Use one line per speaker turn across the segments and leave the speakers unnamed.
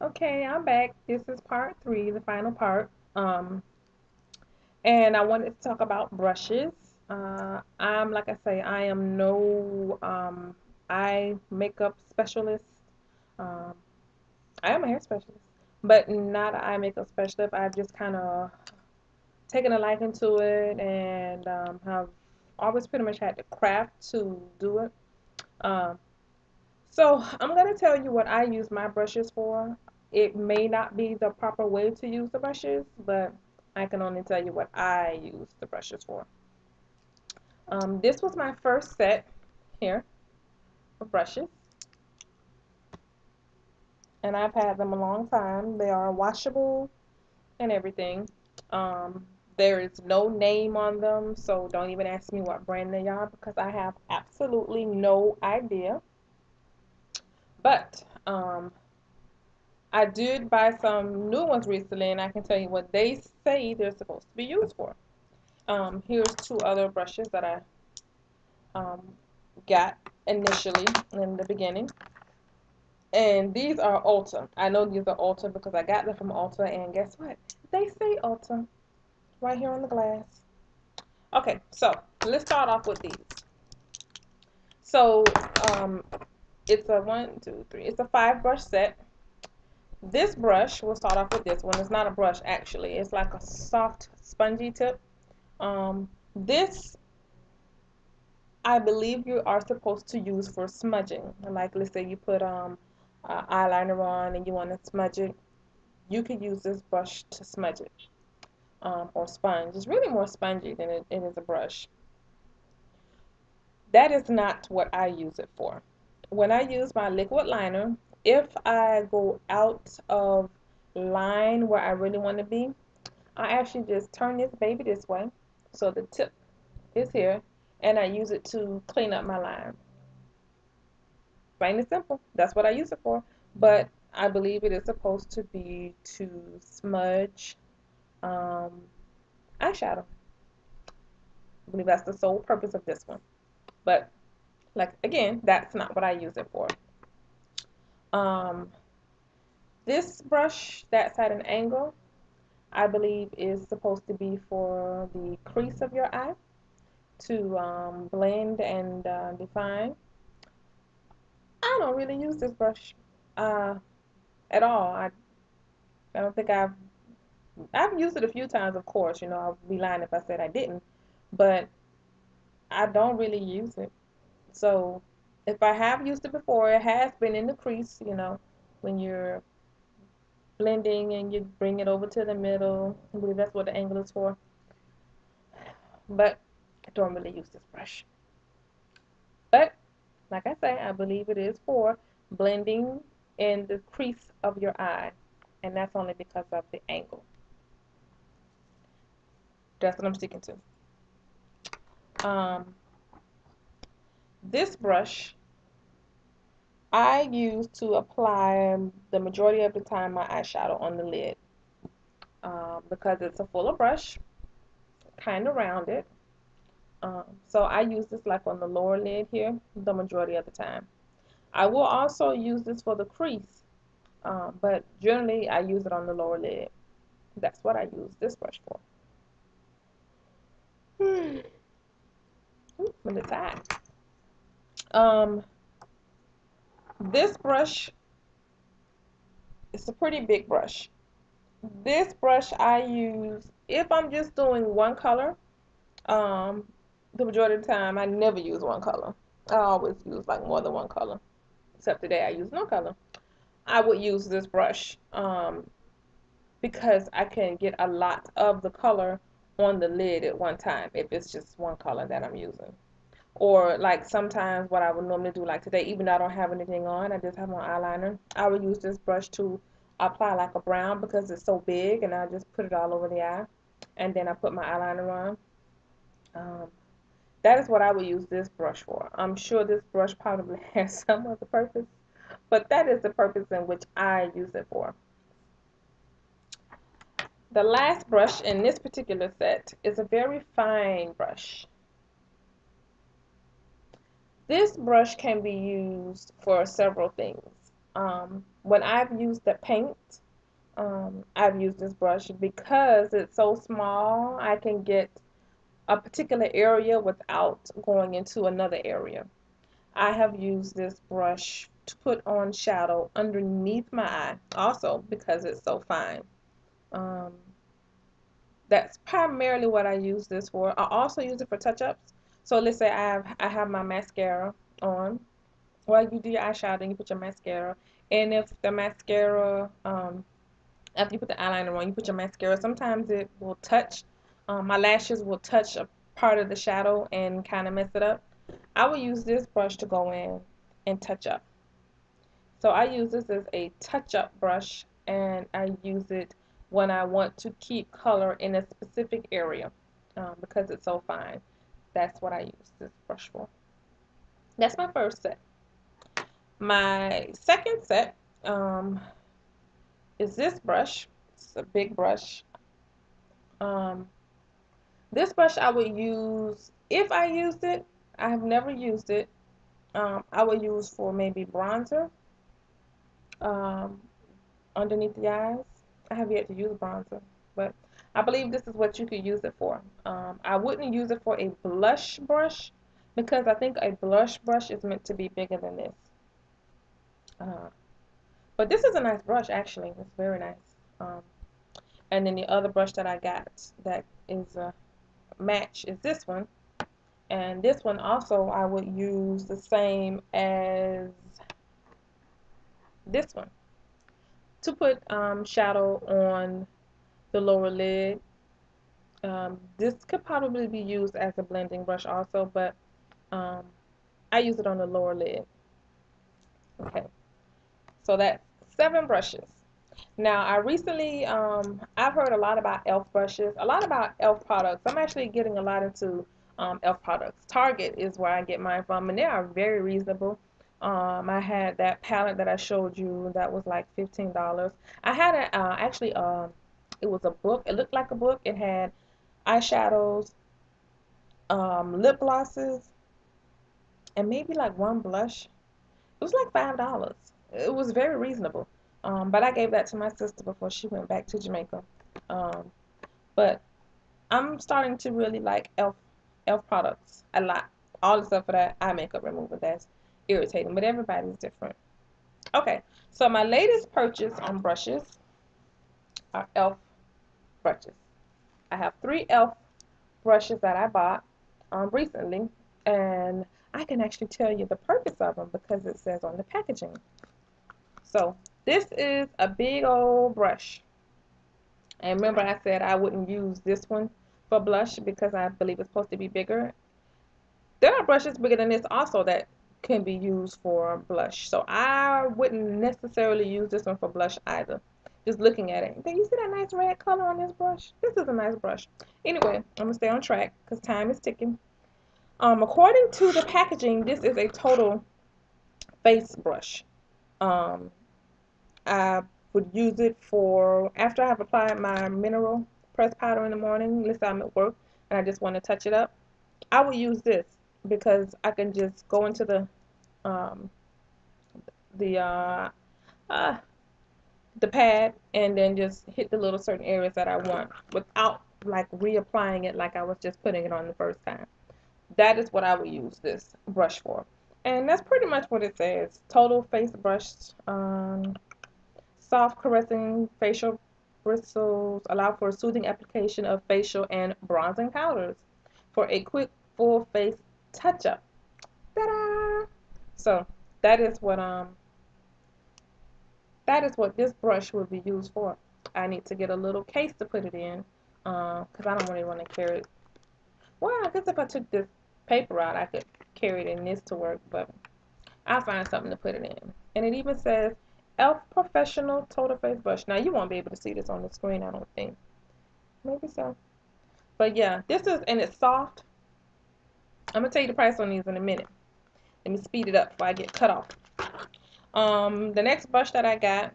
Okay, I'm back. This is part three, the final part. And I wanted to talk about brushes. I'm like I say, I am no eye makeup specialist. Um, I am a hair specialist, but not an eye makeup specialist. I've just kind of taken a liking to it and have always pretty much had the craft to do it. Um, So I'm going to tell you what I use my brushes for. It may not be the proper way to use the brushes, but I can only tell you what I use the brushes for. This was my first set here of brushes, and I've had them a long time. They are washable and everything. Um, there is no name on them, so don't even ask me what brand they are because I have absolutely no idea. But I did buy some new ones recently, and I can tell you what they say they're supposed to be used for. Here's two other brushes that I um, got initially in the beginning, and these are Ulta. I know these are Ulta because I got them from Ulta, and guess what? They say Ulta right here on the glass. Okay, so let's start off with these. So um, it's a one, two, three. It's a five brush set. This brush, we'll start off with this one. It's not a brush actually. It's like a soft, spongy tip. This I believe you are supposed to use for smudging. Like let's say you put eyeliner on and you want to smudge it, you could use this brush to smudge it, or sponge. It's really more spongy than it is a brush. That is not what I use it for. When I use my liquid liner, if I go out of line where I really want to be, I actually just turn this baby this way, so the tip is here, and I use it to clean up my line. Plain and simple. That's what I use it for. But I believe it is supposed to be to smudge um, eyeshadow. I believe that's the sole purpose of this one. But like again, that's not what I use it for. Um, this brush that's at an angle, I believe is supposed to be for the crease of your eye to blend and define. I don't really use this brush uh, at all. I don't think I've used it a few times, of course. I'd be lying if I said I didn't, but I don't really use it. So if I have used it before, it has been in the crease, when you're blending and you bring it over to the middle. I believe that's what the angle is for. But I don't really use this brush. But like I say, I believe it is for blending in the crease of your eye. And that's only because of the angle. That's what I'm sticking to. This brush I use to apply the majority of the time my eyeshadow on the lid, because it's a fuller brush, kind of rounded. So I use this like on the lower lid here the majority of the time. I will also use this for the crease, but generally I use it on the lower lid. That's what I use this brush for. When it's hot. Um, this brush is a pretty big brush. This brush I use if I'm just doing one color. Um, the majority of the time, I never use one color. I always use like more than one color. Except today, I use no color. I would use this brush because I can get a lot of the color on the lid at one time if it's just one color that I'm using. Or like sometimes what I would normally do, like today, even though I don't have anything on, I just have my eyeliner. I would use this brush to apply like a brown because it's so big, and I just put it all over the eye, and then I put my eyeliner on. Um, That is what I would use this brush for. I'm sure this brush probably has some other purpose, but that is the purpose in which I use it for. The last brush in this particular set is a very fine brush. This brush can be used for several things. When I've used the paint, I've used this brush because it's so small. I can get a particular area without going into another area. I have used this brush to put on shadow underneath my eye, also because it's so fine. Um, that's primarily what I use this for. I also use it for touch-ups. So let's say I have my mascara on. Well, you do your eyeshadow and you put your mascara. And if the mascara, after you put the eyeliner on, you put your mascara, sometimes it will touch, my lashes will touch a part of the shadow and kind of mess it up. I will use this brush to go in and touch up. So I use this as a touch-up brush, and I use it when I want to keep color in a specific area, because it's so fine. That's what I use this brush for. That's my first set. My second set is this brush. It's a big brush. Um, this brush I would use if I used it. I have never used it. I would use for maybe bronzer. Um, Underneath the eyes. I have yet to use bronzer, but I believe this is what you could use it for. I wouldn't use it for a blush brush because I think a blush brush is meant to be bigger than this. Uh, but this is a nice brush, actually. It's very nice. Um, and then the other brush that I got that is a match is this one. And this one also I would use the same as this one to put shadow on the lower lid. This could probably be used as a blending brush also, but um, I use it on the lower lid. Okay, so that's 7 brushes. Now, I recently, I've heard a lot about e.l.f. brushes, a lot about e.l.f. products. I'm actually getting a lot into e.l.f. products. Target is where I get mine from, and they are very reasonable. I had that palette that I showed you that was like $15. I had a, actually, it was a book. It looked like a book. It had eyeshadows, lip glosses, and maybe like one blush. It was like $5. It was very reasonable. But I gave that to my sister before she went back to Jamaica. Um, but I'm starting to really like e.l.f. products a lot. All except for that eye makeup remover. That's irritating, but everybody's different. Okay, so my latest purchase on brushes are e.l.f. brushes. I have 3 e.l.f. brushes that I bought recently, and I can actually tell you the purpose of them because it says on the packaging. So this is a big old brush. And remember I said I wouldn't use this one for blush because I believe it's supposed to be bigger. There are brushes bigger than this also that can be used for blush. So I wouldn't necessarily use this one for blush either. Just looking at it. Do you see that nice red color on this brush? This is a nice brush. Anyway, I'm going to stay on track because time is ticking. According to the packaging, this is a total face brush. Um, I would use it for after I've applied my mineral press powder in the morning. Let's say I'm at work and I just want to touch it up. I would use this because I can just go into um, the uh, uh, the pad and then just hit the little certain areas that I want without like reapplying it like I was just putting it on the first time. That is what I would use this brush for. And that's pretty much what it says. Total face brush. Soft caressing facial bristles allow for a soothing application of facial and bronzing powders for a quick full face touch-up. Ta-da! So that is what this brush would be used for. I need to get a little case to put it in because I don't really want to carry it. Well, I guess if I took this paper out, I could carry it in this to work, but I'll find something to put it in. And it even says e.l.f. Professional Total Face Brush. Now, you won't be able to see this on the screen, I don't think. Maybe so. But yeah, this is, and it's soft. I'm going to tell you the price on these in a minute. Let me speed it up before I get cut off. The next brush that I got,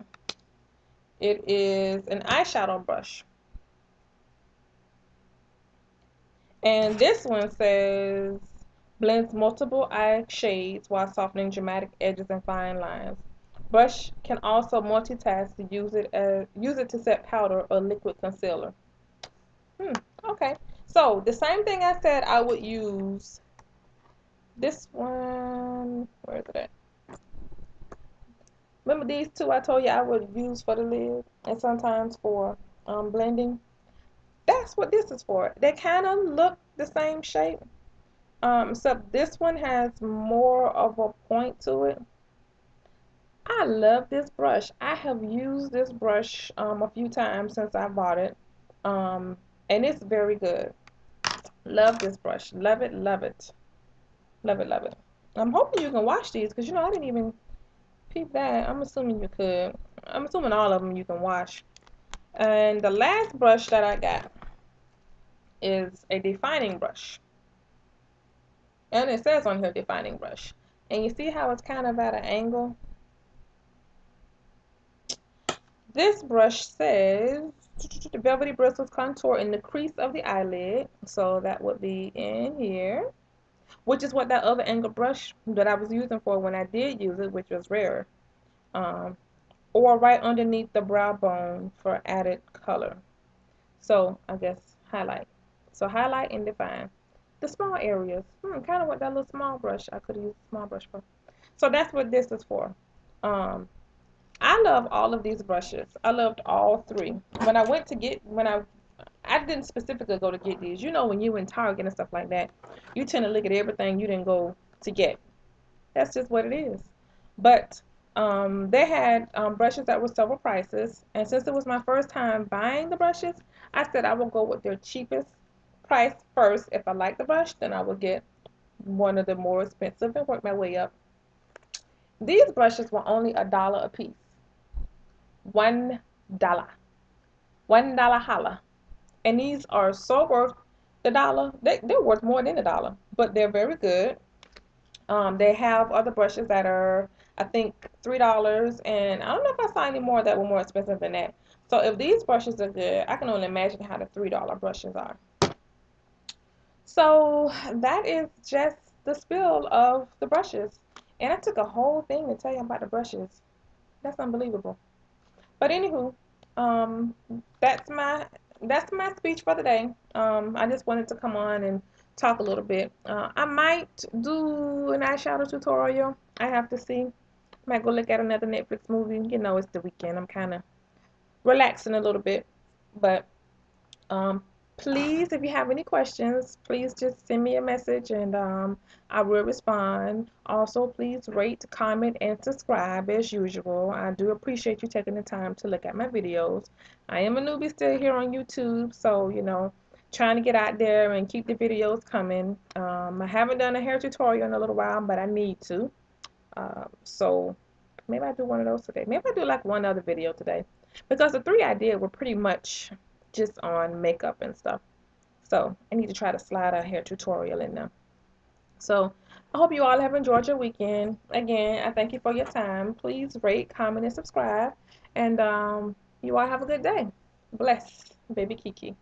it is an eyeshadow brush. And this one says, blends multiple eye shades while softening dramatic edges and fine lines. Brush can also multitask to use it to set powder or liquid concealer. Hmm, okay. So the same thing I said I would use this one. Where is it at? Remember these two I told you I would use for the lid and sometimes for blending? That's what this is for. They kind of look the same shape, except this one has more of a point to it. I love this brush. I have used this brush a few times since I bought it, and it's very good. Love this brush. Love it, love it, love it, love it. I'm hoping you can wash these because you know I didn't even peep that. I'm assuming you could. I'm assuming all of them you can wash. And the last brush that I got is a defining brush. And it says on here defining brush. And you see how it's kind of at an angle? This brush says velvety bristles contour in the crease of the eyelid. So that would be in here, which is what that other angle brush that I was using for when I did use it, which was rare. Um, or right underneath the brow bone for added color. So I guess highlight. So highlight and define the small areas. Kind of what that little small brush I could use a small brush for. So that's what this is for. I love all of these brushes. I loved all three. When I went to get I didn't specifically go to get these. You know when you in Target and stuff like that, you tend to look at everything you didn't go to get. That's just what it is. But they had brushes that were several prices, and since it was my first time buying the brushes, I said I will go with their cheapest price first. If I like the brush, then I will get one of the more expensive and work my way up. These brushes were only $1 a piece. $1. $1 holla. And these are so worth the dollar. They're worth more than $1, but they're very good. They have other brushes that are, I think, $3, and I don't know if I saw any more that were more expensive than that. So if these brushes are good, I can only imagine how the $3 brushes are. So that is just the spill of the brushes. And I took a whole thing to tell you about the brushes. That's unbelievable. But anywho, um, that's my speech for the day. I just wanted to come on and talk a little bit. I might do an eyeshadow tutorial. I have to see. Might go look at another Netflix movie. You know, it's the weekend. I'm kind of relaxing a little bit. But um, please, if you have any questions, please just send me a message and I will respond. Also, please rate, comment, and subscribe as usual. I do appreciate you taking the time to look at my videos. I am a newbie still here on YouTube, so you know, trying to get out there and keep the videos coming. I haven't done a hair tutorial in a little while, but I need to. So maybe I do one of those today. Maybe I do like one other video today. Because the three I did were pretty much just on makeup and stuff. So I need to try to slide a hair tutorial in them. So I hope you all have enjoyed your weekend. Again, I thank you for your time. Please rate, comment, and subscribe. And you all have a good day. Bless, baby Kiki.